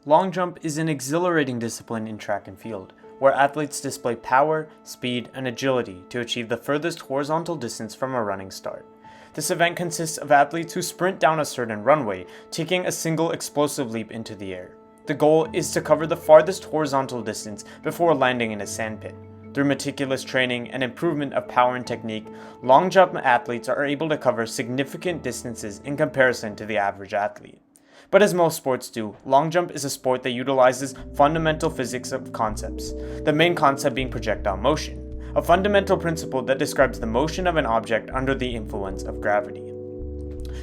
Long jump is an exhilarating discipline in track and field, where athletes display power, speed, and agility to achieve the furthest horizontal distance from a running start. This event consists of athletes who sprint down a certain runway, taking a single explosive leap into the air. The goal is to cover the farthest horizontal distance before landing in a sandpit. Through meticulous training and improvement of power and technique, long jump athletes are able to cover significant distances in comparison to the average athlete. But as most sports do, long jump is a sport that utilizes fundamental physics of concepts, the main concept being projectile motion, a fundamental principle that describes the motion of an object under the influence of gravity.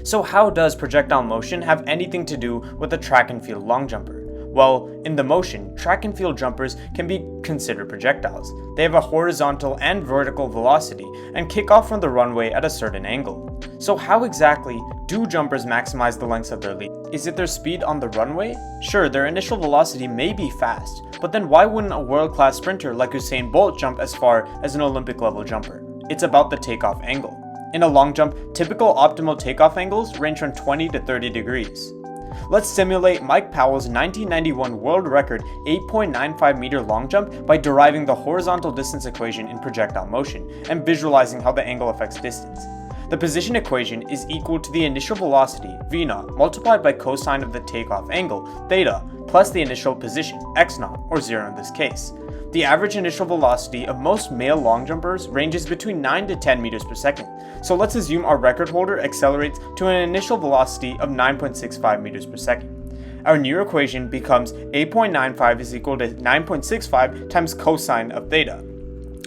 So how does projectile motion have anything to do with a track and field long jumper? Well, in the motion, track and field jumpers can be considered projectiles. They have a horizontal and vertical velocity and kick off from the runway at a certain angle. So how exactly do jumpers maximize the lengths of their leap? Is it their speed on the runway? Sure, their initial velocity may be fast, but then why wouldn't a world-class sprinter like Usain Bolt jump as far as an Olympic-level jumper? It's about the takeoff angle. In a long jump, typical optimal takeoff angles range from 20 to 30 degrees. Let's simulate Mike Powell's 1991 world record 8.95 meter long jump by deriving the horizontal distance equation in projectile motion and visualizing how the angle affects distance. The position equation is equal to the initial velocity, v0, multiplied by cosine of the takeoff angle, theta, plus the initial position, x0, or 0 in this case. The average initial velocity of most male long jumpers ranges between 9 to 10 meters per second, so let's assume our record holder accelerates to an initial velocity of 9.65 meters per second. Our new equation becomes 8.95 is equal to 9.65 times cosine of theta.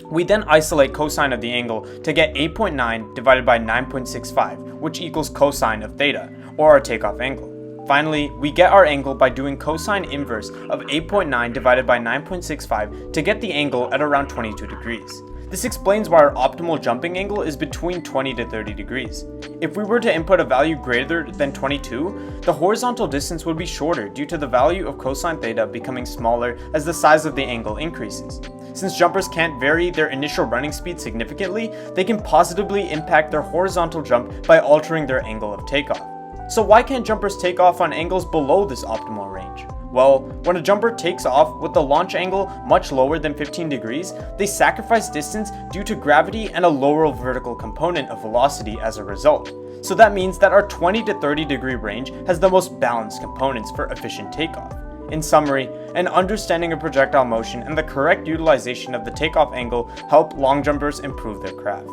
We then isolate cosine of the angle to get 8.9 divided by 9.65, which equals cosine of theta, or our takeoff angle. Finally, we get our angle by doing cosine inverse of 8.9 divided by 9.65 to get the angle at around 22 degrees. This explains why our optimal jumping angle is between 20 to 30 degrees. If we were to input a value greater than 22, the horizontal distance would be shorter due to the value of cosine theta becoming smaller as the size of the angle increases. Since jumpers can't vary their initial running speed significantly, they can positively impact their horizontal jump by altering their angle of takeoff. So why can't jumpers take off on angles below this optimal range? Well, when a jumper takes off with the launch angle much lower than 15 degrees, they sacrifice distance due to gravity and a lower vertical component of velocity as a result. So that means that our 20 to 30 degree range has the most balanced components for efficient takeoff. In summary, an understanding of projectile motion and the correct utilization of the takeoff angle help long jumpers improve their craft.